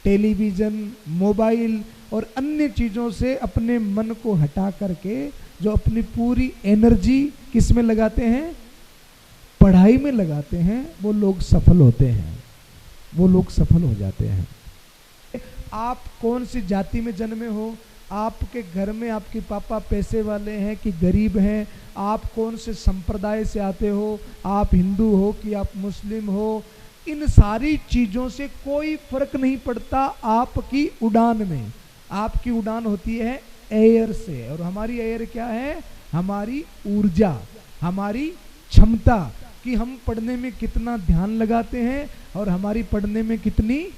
टेलीविजन, मोबाइल और अन्य चीजों से अपने मन को हटा करके जो अपनी पूरी एनर्जी किस में लगाते हैं? पढ़ाई में लगाते हैं, वो लोग सफल होते हैं, वो लोग सफल हो जाते हैं। आप कौन सी जाति में जन्मे हो, आपके घर में आपके पापा पैसे वाले हैं कि गरीब हैं, आप कौन से संप्रदाय से आते हो, आप हिंदू हो कि आप मुस्लिम हो, इन सारी चीज़ों से कोई फर्क नहीं पड़ता आपकी उड़ान में। आपकी उड़ान होती है एयर से, और हमारी एयर क्या है? हमारी ऊर्जा, हमारी क्षमता कि हम पढ़ने में कितना ध्यान लगाते हैं और हमारी पढ़ने में कितनी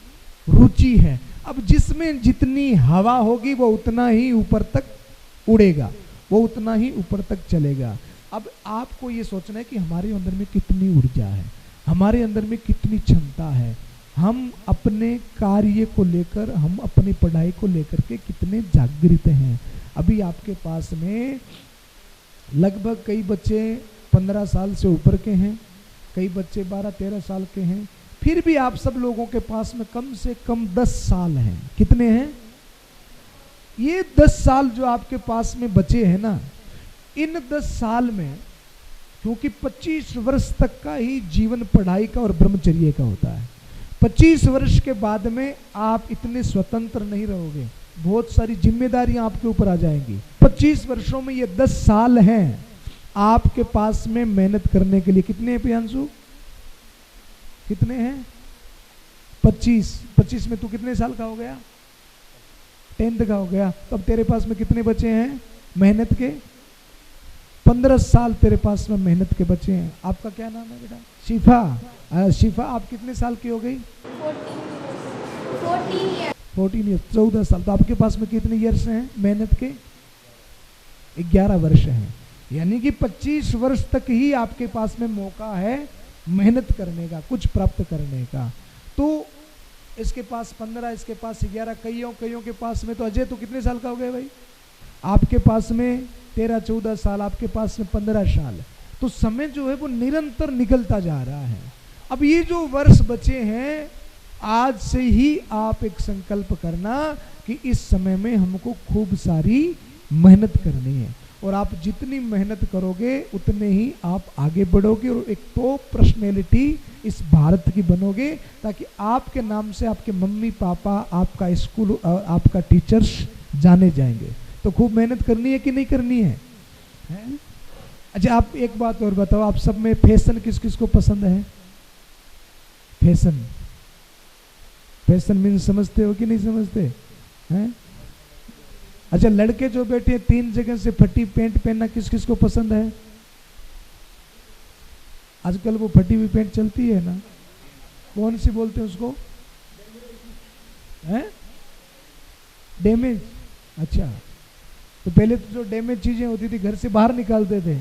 रुचि है। अब जिसमें जितनी हवा होगी वो उतना ही ऊपर तक उड़ेगा, वो उतना ही ऊपर तक चलेगा। अब आपको ये सोचना है कि हमारे अंदर में कितनी ऊर्जा है, हमारे अंदर में कितनी क्षमता है, हम अपने कार्य को लेकर, हम अपनी पढ़ाई को लेकर के कितने जागृत हैं। अभी आपके पास में लगभग कई बच्चे 15 साल से ऊपर के हैं, कई बच्चे 12-13 साल के हैं, फिर भी आप सब लोगों के पास में कम से कम 10 साल हैं। कितने हैं? ये 10 साल जो आपके पास में बचे हैं ना, इन 10 साल में क्योंकि 25 वर्ष तक का ही जीवन पढ़ाई का और ब्रह्मचर्य का होता है। 25 वर्ष के बाद में आप इतने स्वतंत्र नहीं रहोगे, बहुत सारी जिम्मेदारियां आपके ऊपर आ जाएंगी। 25 वर्षों में ये 10 साल हैं आपके पास में मेहनत करने के लिए। कितने हैं प्रियांशु? कितने हैं? 25 में तू कितने साल का हो गया? 10th का हो गया। तो अब तेरे पास में कितने बचे हैं मेहनत के? 15 साल तेरे पास में मेहनत के बचे हैं। आपका क्या नाम है बेटा? शिफा। शिफा, आप कितने साल की हो गई? 14 ईयर्स, 14 साल। तो आपके पास में कितने ईयर्स हैं मेहनत के? 11 वर्ष हैं। यानी कि 25 वर्ष तक ही आपके पास में मौका है मेहनत करने का, कुछ प्राप्त करने का। तो इसके पास 15, इसके पास 11, कईयों के पास में। तो अजय तो कितने साल का हो गया भाई? आपके पास में 13-14 साल, आपके पास में 15 साल। तो समय जो है वो निरंतर निकलता जा रहा है। अब ये जो वर्ष बचे हैं, आज से ही आप एक संकल्प करना कि इस समय में हमको खूब सारी मेहनत करनी है, और आप जितनी मेहनत करोगे उतने ही आप आगे बढ़ोगे और एक टॉप पर्सनैलिटी इस भारत की बनोगे, ताकि आपके नाम से आपके मम्मी पापा, आपका स्कूल और आपका टीचर्स जाने जाएंगे। तो खूब मेहनत करनी है कि नहीं करनी है? अच्छा, आप एक बात और बताओ, आप सब में फैशन किस किस को पसंद है? फैशन मीन्स समझते हो कि नहीं समझते हैं? अच्छा, लड़के जो बैठे हैं 3 जगह से फटी पैंट पहनना किस किस को पसंद है? आजकल वो फटी हुई पैंट चलती है ना, कौन सी बोलते हैं उसको? डैमेज। अच्छा, तो पहले तो जो डैमेज चीजें होती थी घर से बाहर निकालते थे,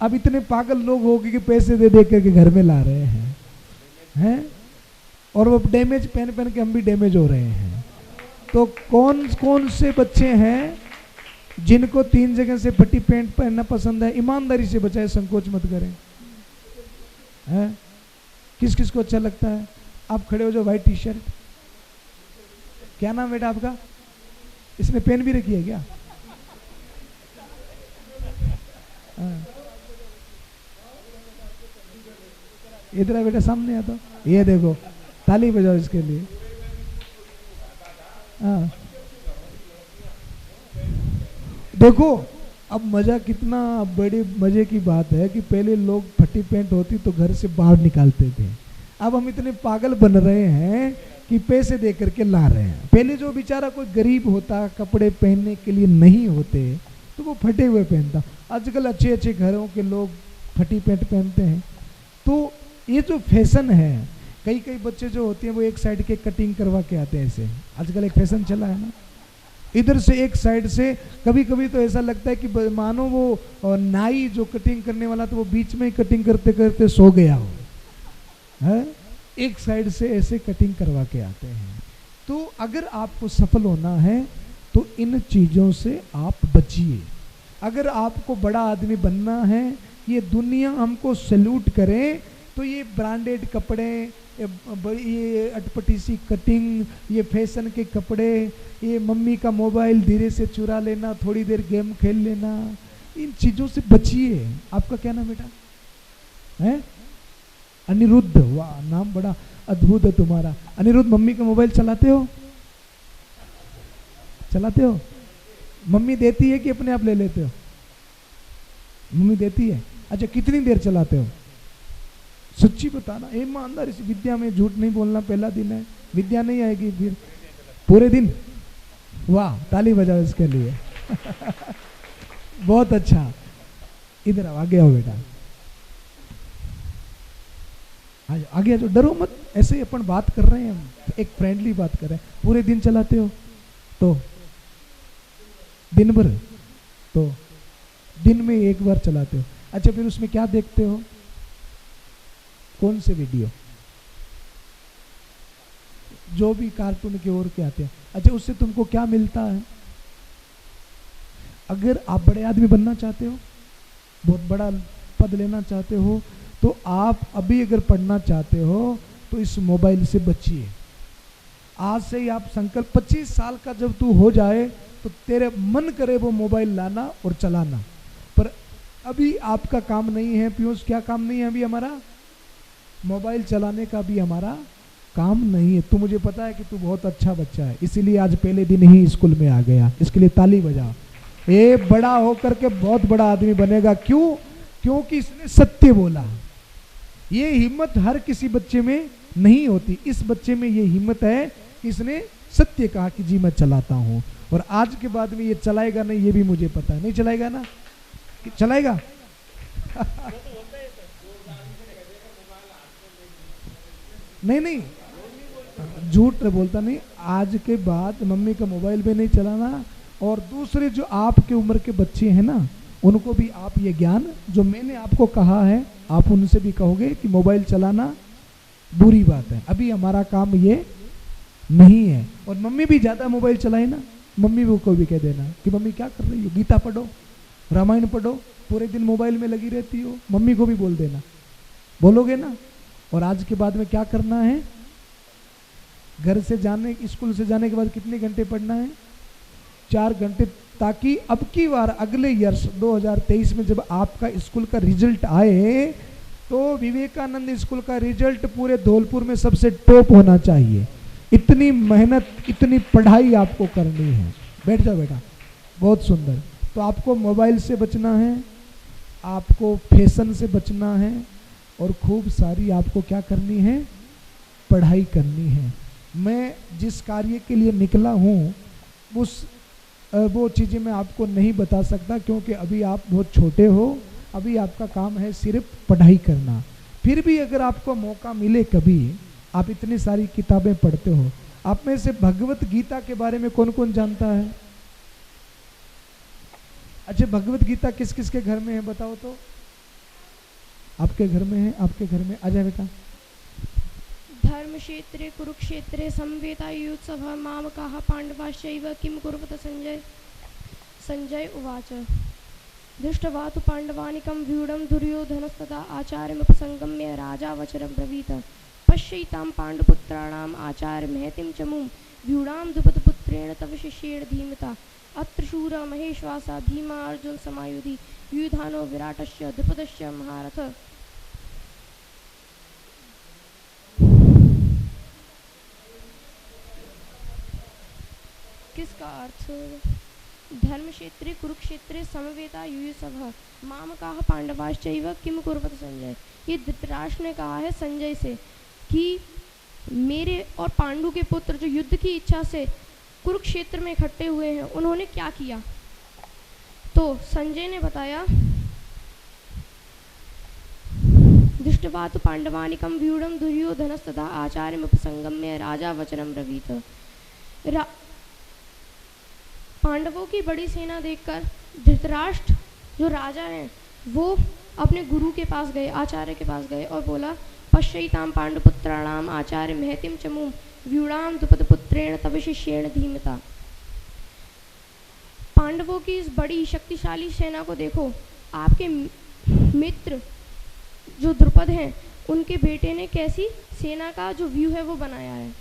अब इतने पागल लोग हो गए कि पैसे दे दे करके घर में ला रहे हैं। और वो डैमेज पहन पहन के हम भी डैमेज हो रहे हैं। तो कौन कौन से बच्चे हैं जिनको 3 जगह से फटी पैंट पहनना पसंद है? ईमानदारी से बचाए, संकोच मत करें। है किस किस को अच्छा लगता है? आप खड़े हो जो व्हाइट टी शर्ट, क्या नाम बेटा आपका? इसने पेन भी रखी है क्या? इधर बेटा सामने आ, तो ये देखो, ताली बजाओ इसके लिए। हाँ देखो अब मजा कितना बड़ी मजे की बात है कि पहले लोग फटी पैंट होती तो घर से बाहर निकालते थे, अब हम इतने पागल बन रहे हैं कि पैसे दे करके ला रहे हैं। पहले जो बेचारा कोई गरीब होता, कपड़े पहनने के लिए नहीं होते तो वो फटे हुए पहनता। आजकल अच्छे अच्छे घरों के लोग फटी पैंट पहनते हैं। तो ये जो फैशन है, कई कई बच्चे जो होते हैं वो एक साइड के कटिंग करवा के आते हैं ऐसे, आजकल एक फैशन चला है ना, इधर से एक साइड से। कभी कभी तो ऐसा लगता है कि मानो वो नाई जो कटिंग करने वाला तो वो बीच में ही कटिंग करते करते सो गया हो, है? एक साइड से ऐसे कटिंग करवा के आते हैं। तो अगर आपको सफल होना है तो इन चीज़ों से आप बचिए। अगर आपको बड़ा आदमी बनना है, ये दुनिया हमको सैल्यूट करे, तो ये ब्रांडेड कपड़े, ये अटपटी सी कटिंग, ये फैशन के कपड़े, ये मम्मी का मोबाइल धीरे से चुरा लेना, थोड़ी देर गेम खेल लेना, इन चीज़ों से बचिए। आपका क्या नाम बेटा है? अनिरुद्ध। वाह, नाम बड़ा अद्भुत है तुम्हारा। अनिरुद्ध, मम्मी का मोबाइल चलाते हो? चलाते हो? मम्मी देती है कि अपने आप ले लेते हो? मम्मी देती है। अच्छा, कितनी देर चलाते हो? सच्ची बताना, ईमानदारी से। विद्या में झूठ नहीं बोलना, पहला दिन है, विद्या नहीं आएगी फिर पूरे दिन। वाह, ताली बजाओ इसके लिए। बहुत अच्छा। इधर आओ, आगे आओ बेटा, आगे आ जाओ, डरो मत। ऐसे ही अपन बात कर रहे हैं, एक फ्रेंडली बात कर रहे हैं। पूरे दिन चलाते हो? तो दिन भर? तो दिन में एक बार चलाते हो। अच्छा, फिर उसमें क्या देखते हो? कौन से वीडियो? जो भी कार्टून के ओर के आते हैं। अच्छा, उससे तुमको क्या मिलता है? अगर आप बड़े आदमी बनना चाहते हो, बहुत बड़ा पद लेना चाहते हो, तो आप अभी अगर पढ़ना चाहते हो तो इस मोबाइल से बचिए। आज से ही आप संकल्प, 25 साल का जब तू हो जाए तो तेरे मन करे वो मोबाइल लाना और चलाना। पर अभी आपका काम नहीं है पीयूष, क्या काम नहीं है अभी हमारा? मोबाइल चलाने का भी हमारा काम नहीं है। तू, मुझे पता है कि तू बहुत अच्छा बच्चा है, इसीलिए आज पहले दिन ही स्कूल में आ गया, इसके लिए ताली बजा। ये बड़ा होकर के बहुत बड़ा आदमी बनेगा। क्यों? क्योंकि इसने सत्य बोला। ये हिम्मत हर किसी बच्चे में नहीं होती, इस बच्चे में ये हिम्मत है कि इसने सत्य कहा कि जी मैं चलाता हूँ। और आज के बाद में ये चलाएगा नहीं, ये भी मुझे पता है। नहीं चलाएगा ना? चलाएगा? नहीं नहीं, झूठ बोलता नहीं। आज के बाद मम्मी का मोबाइल भी नहीं चलाना। और दूसरे जो आपके उम्र के बच्चे हैं ना, उनको भी आप ये ज्ञान जो मैंने आपको कहा है, आप उनसे भी कहोगे कि मोबाइल चलाना बुरी बात है। अभी हमारा काम ये नहीं है। और मम्मी भी ज़्यादा मोबाइल चलाए ना, मम्मी को भी कह देना कि मम्मी क्या कर रही हो, गीता पढ़ो, रामायण पढ़ो, पूरे दिन मोबाइल में लगी रहती हो। मम्मी को भी बोल देना, बोलोगे ना? और आज के बाद में क्या करना है? घर से जाने, स्कूल से जाने के बाद कितने घंटे पढ़ना है? 4 घंटे, ताकि अब की बार अगले वर्ष 2023 में जब आपका स्कूल का रिजल्ट आए तो विवेकानंद स्कूल का रिजल्ट पूरे धौलपुर में सबसे टॉप होना चाहिए। इतनी मेहनत, इतनी पढ़ाई आपको करनी है। बैठ जाओ बेटा, बहुत सुंदर। तो आपको मोबाइल से बचना है, आपको फैशन से बचना है, और खूब सारी आपको क्या करनी है? पढ़ाई करनी है। मैं जिस कार्य के लिए निकला हूँ वो चीज़ें मैं आपको नहीं बता सकता, क्योंकि अभी आप बहुत छोटे हो। अभी आपका काम है सिर्फ पढ़ाई करना। फिर भी अगर आपको मौका मिले कभी, आप इतनी सारी किताबें पढ़ते हो, आप में से भगवत गीता के बारे में कौन कौन जानता है? अच्छा, भगवत गीता किस किस के घर में है बताओ तो? आपके घर में है? आपके घर में आ जाए बेटा। धर्मक्षेत्रे कुरुक्षेत्रे समवेतायुत्सवः मामकाः पाण्डवाश्चैव किं कुर्वत संजय। संजय उवाच दृष्ट्वा तु पाण्डवानिकं व्यूढं दुर्योधनस्तदा आचार्यमुपसंगम्य राजा वचनं ब्रवीत पश्यैतां पाण्डुपुत्राणाम् आचार्यमहतिं च मुं व्यूढां द्रुपदपुत्रेण तव शिष्येण धीमता अत्र शूरः महेश्वासः भीमा अर्जुन समायुधि युधानो विराटस्य द्रुपदस्य महारथ। किसका अर्थ? धर्मक्षेत्रे कुरुक्षेत्रे समवेता युयुत्सवः मामकाः पांडवाश्चैव किम कुर्वत संजय। ये धृतराष्ट्र ने कहा है संजय से कि मेरे और पांडु के पुत्र जो युद्ध की इच्छा से कुरुक्षेत्र में इकट्ठे हुए हैं उन्होंने क्या किया। तो संजय ने बताया दृष्ट्वा तु पांडवानिकं व्यूढं दुर्योधनस्तदा आचार्यमुपसंगम्य राजा वचनं ब्रवीत। पांडवों की बड़ी सेना देखकर धृतराष्ट्र जो राजा हैं वो अपने गुरु के पास गए, आचार्य के पास गए और बोला पश्यैतां पांडुपुत्राणाम आचार्य महतिम च मुं व्यूढां द्रुपदपुत्रेण तव शिष्येण धीमता। पांडवों की इस बड़ी शक्तिशाली सेना को देखो, आपके मित्र जो द्रुपद हैं उनके बेटे ने कैसी सेना का जो व्यू है वो बनाया है।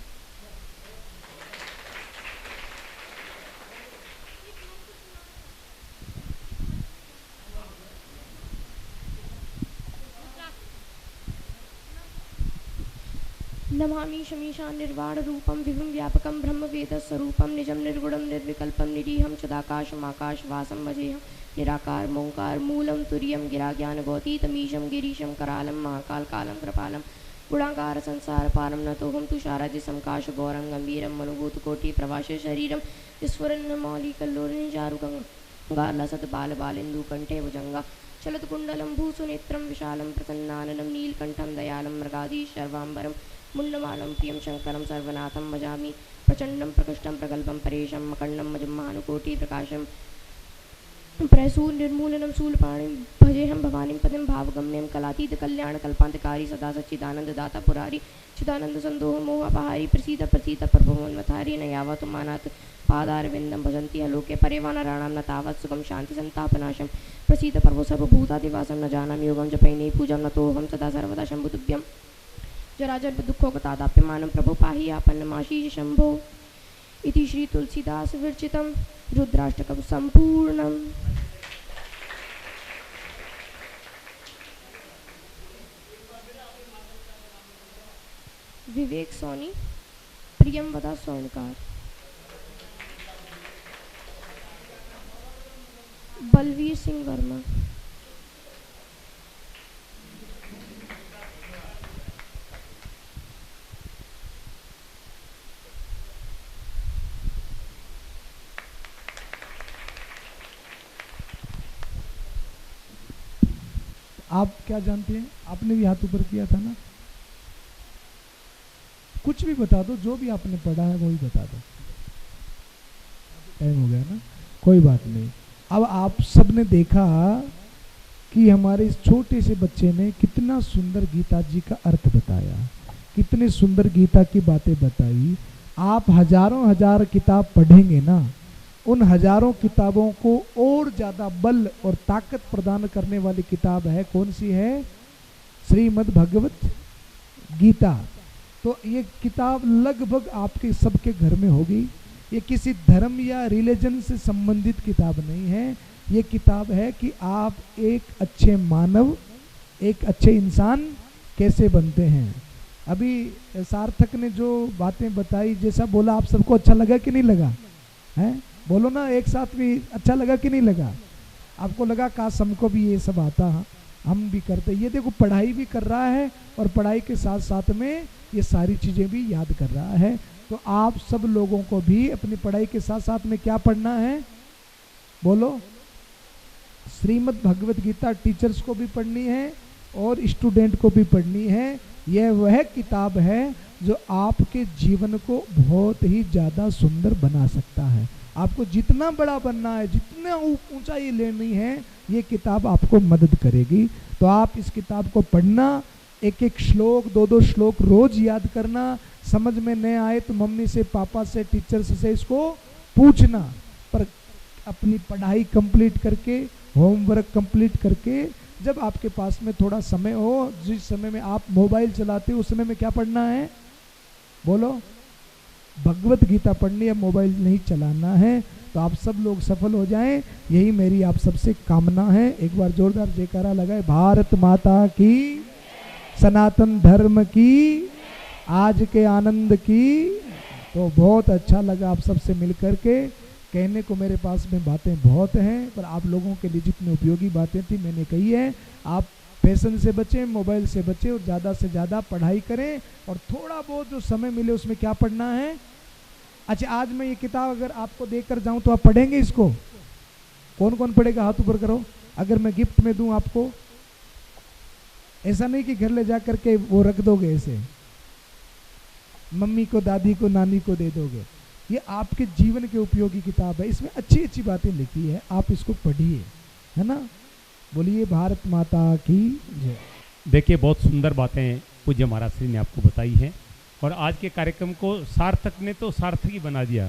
नमामि शमीशान निर्वाण रूपम विभुम व्यापकम ब्रह्म वेद स्वरूपम निजम निर्गुणम निर्विकल्पम निरीहम चदाकाशम आकाशवासम भजेहम निराकार मोंकार मूलम तुर्यम गिरा ज्ञान गौतीतमीशम गिरीशम करालम महाकाल कालम कृपालम गुणाकार संसार पारम न तो हम तुषारादि समकाश गौरम गंभीरम मनुभूत कोटि प्रवास शरीरम ईश्वरन मौली कल्लोलिनी चारुगंगा लसत बाल बालिंदु कंठे भुजंगा चलत कुंडलम भूसुनेत्रम विशालम प्रसन्नाननम नीलकंठम दयालम मृगादी शर्वांबरम मुंडमालं प्रियं शंकरं सर्वनाथं भजामि प्रचंडं प्रकृष्टं प्रगल्भं परेशं मकंडं मजम्मानुकोटि प्रकाशं प्रसूल निर्मूलनं शूलपाणिं भजेहं भवानीं पतिं भावगम्यं कलातीत कल्याण कल्पांतकारी सदा सच्चिदानंद दाता पुरारी चिदानंद संदोह मोहपहारी प्रसीद प्रसीद प्रभुमन्वतारी न यावत् मानात् पादारविन्दं भजन्ति अलोके परिवानराणां न तावत् सुखं शांति संतापनाशं प्रसीद पर्वो सर्वभूतादिवासं न जानामि योगं जपैने पूजं नतोऽहं सदा सर्वदा शम्भुतुभ्यं जराजन्म दुःखोपतादाप्यमानं प्रभो पाहि आपन्नमाशीष शंभो इति श्री तुलसीदास विरचितं रुद्राष्टकं संपूर्णम्। विवेक सोनी प्रियमवदा स्वर्णकार बलवीर सिंह वर्मा आप क्या जानते हैं? आपने भी हाथ ऊपर किया था ना। कुछ भी बता दो, जो भी आपने पढ़ा है वो ही बता दो। टाइम हो गया ना, कोई बात नहीं। अब आप सब ने देखा कि हमारे इस छोटे से बच्चे ने कितना सुंदर गीता जी का अर्थ बताया, कितने सुंदर गीता की बातें बताई। आप हजारों हजार किताब पढ़ेंगे ना, उन हजारों किताबों को और ज़्यादा बल और ताकत प्रदान करने वाली किताब है। कौन सी है? श्रीमद् भगवत गीता। तो ये किताब लगभग आपके सबके घर में होगी। ये किसी धर्म या रिलीजन से संबंधित किताब नहीं है। ये किताब है कि आप एक अच्छे मानव, एक अच्छे इंसान कैसे बनते हैं। अभी सार्थक ने जो बातें बताई, जैसा बोला, आप सबको अच्छा लगा कि नहीं लगा? है बोलो ना एक साथ भी, अच्छा लगा कि नहीं लगा? आपको लगा काश हमको भी ये सब आता, हम भी करते। ये देखो पढ़ाई भी कर रहा है और पढ़ाई के साथ साथ में ये सारी चीज़ें भी याद कर रहा है। तो आप सब लोगों को भी अपनी पढ़ाई के साथ साथ में क्या पढ़ना है? बोलो। श्रीमद् भगवत गीता टीचर्स को भी पढ़नी है और स्टूडेंट को भी पढ़नी है। यह वह किताब है जो आपके जीवन को बहुत ही ज़्यादा सुंदर बना सकता है। आपको जितना बड़ा बनना है, जितना ऊंचाई लेनी है, ये किताब आपको मदद करेगी। तो आप इस किताब को पढ़ना, एक एक श्लोक, दो दो श्लोक रोज याद करना। समझ में नहीं आए तो मम्मी से, पापा से, टीचर्स से इसको पूछना। पर अपनी पढ़ाई कंप्लीट करके, होमवर्क कंप्लीट करके, जब आपके पास में थोड़ा समय हो, जिस समय में आप मोबाइल चलाते हो उस समय में क्या पढ़ना है? बोलो, भगवत गीता पढ़नी है, मोबाइल नहीं चलाना है। तो आप सब लोग सफल हो जाएं, यही मेरी आप सबसे कामना है। एक बार जोरदार जयकारा लगाए। भारत माता की, सनातन धर्म की, आज के आनंद की। तो बहुत अच्छा लगा आप सबसे मिल करके। कहने को मेरे पास में बातें बहुत हैं, पर आप लोगों के लिए जितनी उपयोगी बातें थी मैंने कही है। आप फैशन से बचें, मोबाइल से बचें और ज़्यादा से ज़्यादा पढ़ाई करें। और थोड़ा बहुत जो समय मिले उसमें क्या पढ़ना है? अच्छा, आज मैं ये किताब अगर आपको देकर जाऊं तो आप पढ़ेंगे इसको? कौन कौन पढ़ेगा? हाथ ऊपर करो। अगर मैं गिफ्ट में दूं आपको, ऐसा नहीं कि घर ले जा करके वो रख दोगे, ऐसे मम्मी को, दादी को, नानी को दे दोगे। ये आपके जीवन के उपयोगी किताब है, इसमें अच्छी अच्छी बातें लिखी है, आप इसको पढ़िए, है ना। बोलिए भारत माता की जय। देखिए, बहुत सुंदर बातें पूज्य महाराज श्री ने आपको बताई हैं और आज के कार्यक्रम को सार्थक ने तो सार्थक ही बना दिया।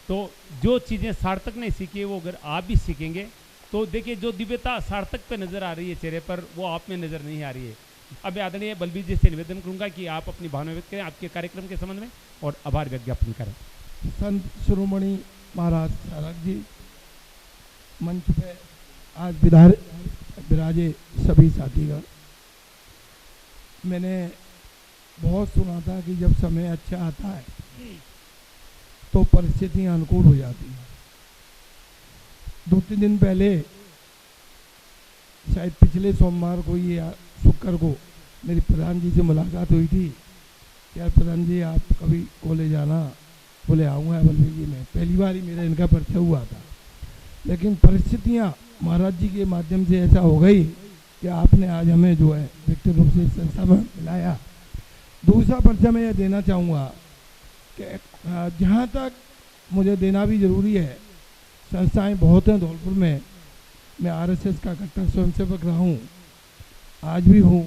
तो जो चीज़ें सार्थक ने सीखी है वो अगर आप भी सीखेंगे तो देखिए, जो दिव्यता सार्थक पे नज़र आ रही है चेहरे पर, वो आप में नज़र नहीं आ रही है। अब आदरणीय बलबीर जी से निवेदन करूंगा कि आप अपनी भावना व्यक्त करें आपके कार्यक्रम के संबंध में और आभार ज्ञापन करें। संत शिरोमणि महाराज सारक जी, मंच पे आज विराजे सभी साथीगण। मैंने बहुत सुना था कि जब समय अच्छा आता है तो परिस्थितियां अनुकूल हो जाती हैं। 2-3 दिन पहले, शायद पिछले सोमवार को या शुक्र को, मेरी प्रधान जी से मुलाकात हुई थी। यार प्रधान जी, आप कभी कॉलेज आना। बोले आऊँगा बलबीर जी। मैं पहली बार ही मेरा इनका परिचय हुआ था, लेकिन परिस्थितियाँ महाराज जी के माध्यम से ऐसा हो गई कि आपने आज हमें जो है व्यक्तिगत रूप से इस संस्था में मिलाया। दूसरा परिचय मैं यह देना चाहूँगा कि जहाँ तक मुझे देना भी ज़रूरी है, संस्थाएं बहुत हैं धौलपुर में। मैं आरएसएस का कट्टर स्वयंसेवक रहा हूँ, आज भी हूँ।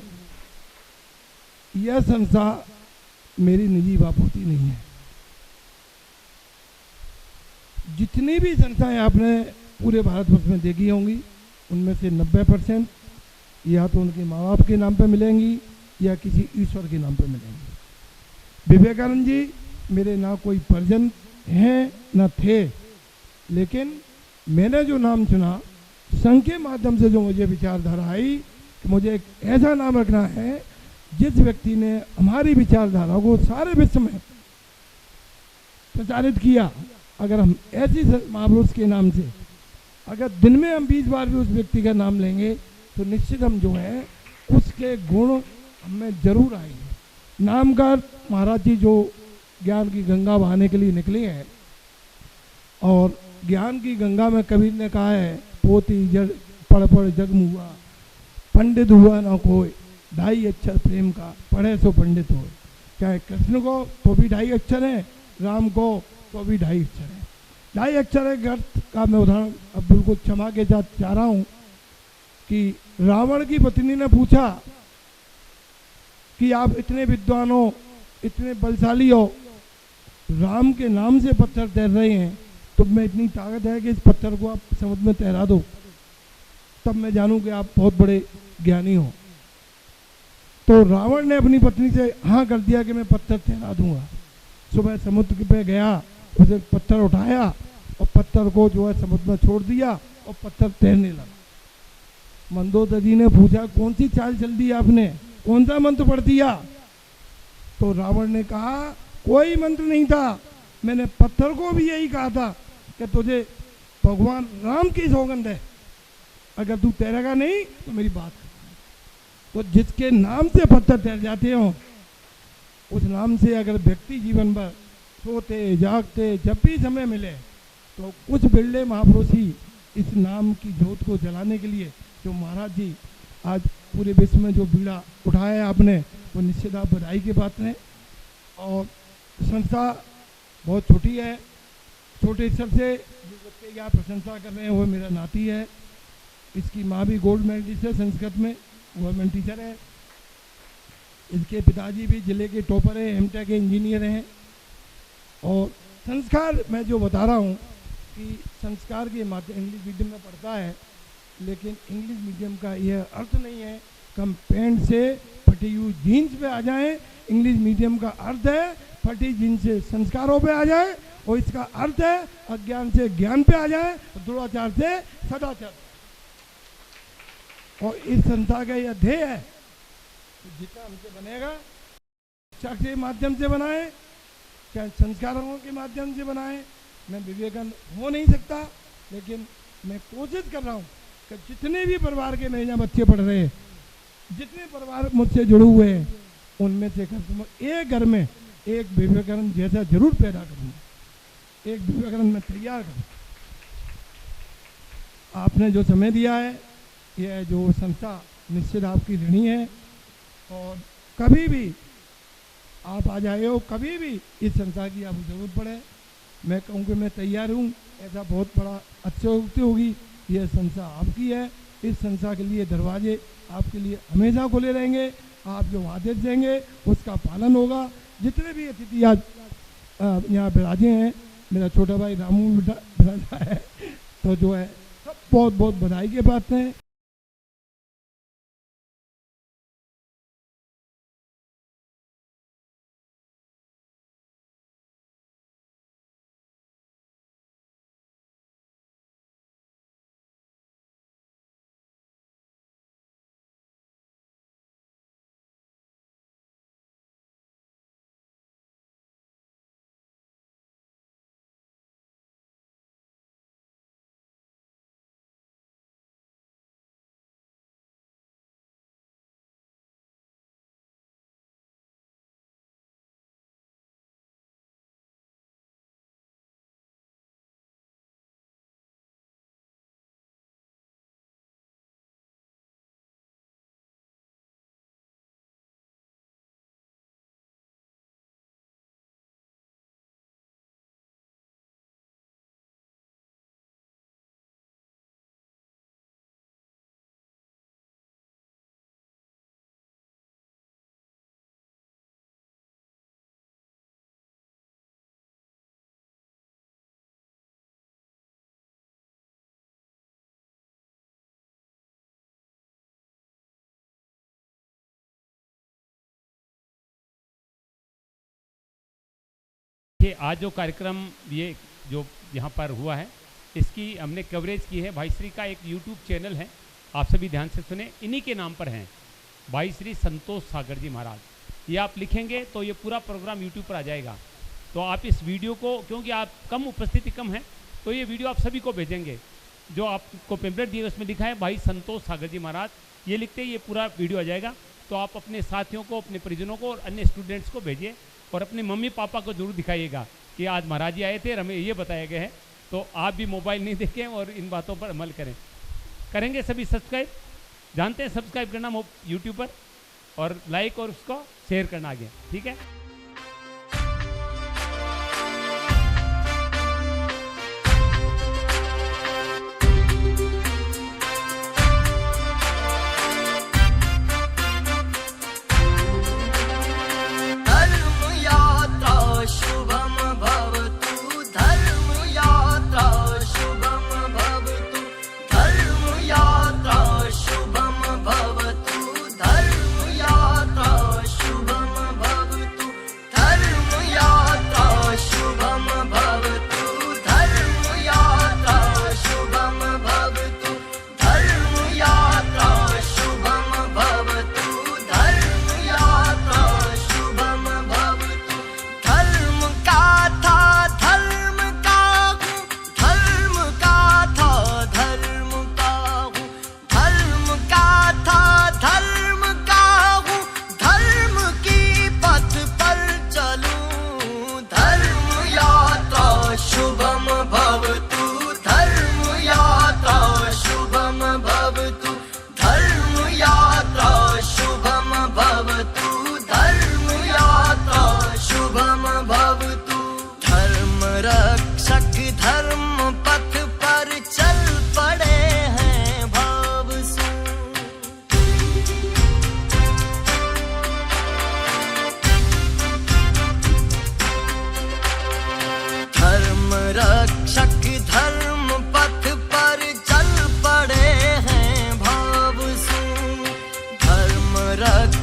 यह संस्था मेरी निजी बापूती नहीं है। जितनी भी संस्थाएं आपने पूरे भारतवर्ष में देखी होंगी, उनमें से 90% या तो उनके माँ बाप के नाम पे मिलेंगी या किसी ईश्वर के नाम पे मिलेंगी। विवेकानंद जी मेरे ना कोई परिजन हैं ना थे, लेकिन मैंने जो नाम चुना, संघ के माध्यम से जो मुझे विचारधारा आई कि मुझे एक ऐसा नाम रखना है जिस व्यक्ति ने हमारी विचारधारा को सारे विश्व में प्रचारित किया। अगर हम ऐसी महापुरुष के नाम से अगर दिन में हम 20 बार भी उस व्यक्ति का नाम लेंगे तो निश्चित हम जो है उसके गुण हमें जरूर आएंगे। नामकार महाराज जी जो ज्ञान की गंगा बहाने के लिए निकले हैं, और ज्ञान की गंगा में कबीर ने कहा है, पोती जग पढ़ पढ़ जग मुआ, पंडित हुआ ना कोई, 2.5 अक्षर प्रेम का, पढ़े सो पंडित हो। चाहे कृष्ण को तो भी 2.5 अक्षर है, राम को तो भी 2.5 अक्षर है। 2.5 अक्षर के अर्थ का मैं उदाहरण अब बिल्कुल क्षमा के साथ चाह रहा हूँ कि रावण की पत्नी ने पूछा कि आप इतने विद्वान हो, इतने बलशाली हो, राम के नाम से पत्थर तैर रहे हैं, तो मैं इतनी ताकत है कि इस पत्थर को आप समुद्र में तैरा दो, तब मैं जानूं कि आप बहुत बड़े ज्ञानी हो। तो रावण ने अपनी पत्नी से हाँ कर दिया कि मैं पत्थर तैरा दूंगा। सुबह समुद्र पे गया, उसे पत्थर उठाया और पत्थर को जो है समुद्र में छोड़ दिया और पत्थर तैरने लगा। मंदोदरी ने पूछा, कौन सी चाल चल दी आपने, कौन सा मंत्र पढ़ दिया? तो रावण ने कहा, कोई मंत्र नहीं था, मैंने पत्थर को भी यही कहा था कि तुझे भगवान राम की सौगंध है, अगर तू तैरेगा नहीं तो मेरी बात कर। तो जिसके नाम से पत्थर तैर जाते हो, उस नाम से अगर व्यक्ति जीवन भर सोते जागते जब भी समय मिले तो कुछ बिरले महापुरुष ही इस नाम की ज्योत को जलाने के लिए, जो महाराज जी आज पूरे विश्व में जो बीड़ा उठाया है आपने, वो निश्चित आप बधाई के पात्र हैं। और संस्था बहुत छोटी है, छोटे स्तर से जिस बच्चे की आप प्रशंसा कर रहे हैं वो मेरा नाती है। इसकी माँ भी गोल्ड मेडलिस्ट है संस्कृत में, गवर्नमेंट टीचर है। इसके पिताजी भी जिले के टॉपर हैं, एमटेक के इंजीनियर हैं। और संस्कार मैं जो बता रहा हूँ कि संस्कार के माध्यम इंग्लिश मीडियम में पढ़ता है, लेकिन इंग्लिश मीडियम का यह अर्थ नहीं है कि हम पैंट से फटी हुई जीन्स पे आ जाएं। इंग्लिश मीडियम का अर्थ है फटी जीन्स से संस्कारों पे आ जाए, और इसका अर्थ है अज्ञान से ज्ञान पे आ जाए, दुराचार से सदाचार। और इस संस्था का यह ध्येय है कि जितना हमसे बनेगा शिक्षा के माध्यम से बनाए, चाहे संस्कारों के माध्यम से बनाए। मैं विवेकानंद हो नहीं सकता, लेकिन मैं कोशिश कर रहा हूँ कि जितने भी परिवार के मेरे यहाँ बच्चे पढ़ रहे हैं, जितने परिवार मुझसे जुड़े हुए हैं, उनमें से एक घर में एक विवेकानंद जैसा जरूर पैदा करूँगा, एक विवेकानंद में तैयार करूँ। आपने जो समय दिया है, यह जो संस्था निश्चित आपकी ऋणी है, और कभी भी आप आ जाए हो, कभी भी इस संस्था की आपको जरूरत पड़े, मैं कहूँ कि मैं तैयार हूँ। ऐसा बहुत बड़ा अत्योक्ति होगी, यह संस्था आपकी है। इस संस्था के लिए दरवाजे आपके लिए हमेशा खुले रहेंगे। आप जो आदेश देंगे उसका पालन होगा। जितने भी अतिथि आज यहाँ विराजे हैं, मेरा छोटा भाई रामू विराजा है, तो जो है सब बहुत बहुत बधाई के पात्र हैं। ये आज जो कार्यक्रम ये जो यहाँ पर हुआ है, इसकी हमने कवरेज की है। भाई श्री का एक यूट्यूब चैनल है, आप सभी ध्यान से सुने, इन्हीं के नाम पर हैं, भाई श्री संतोष सागर जी महाराज। ये आप लिखेंगे तो ये पूरा प्रोग्राम यूट्यूब पर आ जाएगा। तो आप इस वीडियो को, क्योंकि आप कम उपस्थिति कम है, तो ये वीडियो आप सभी को भेजेंगे। जो आपको पेम्पलेट दिए उसमें लिखा है भाई संतोष सागर जी महाराज, ये लिखते ही ये पूरा वीडियो आ जाएगा। तो आप अपने साथियों को, अपने परिजनों को और अन्य स्टूडेंट्स को भेजिए, और अपने मम्मी पापा को जरूर दिखाइएगा कि आज महाराज जी आए थे और हमें ये बताया गया है। तो आप भी मोबाइल नहीं देखें और इन बातों पर अमल करेंगे सभी सब्सक्राइब, जानते हैं सब्सक्राइब करना यूट्यूब पर, और लाइक और उसको शेयर करना आगे, ठीक है। रख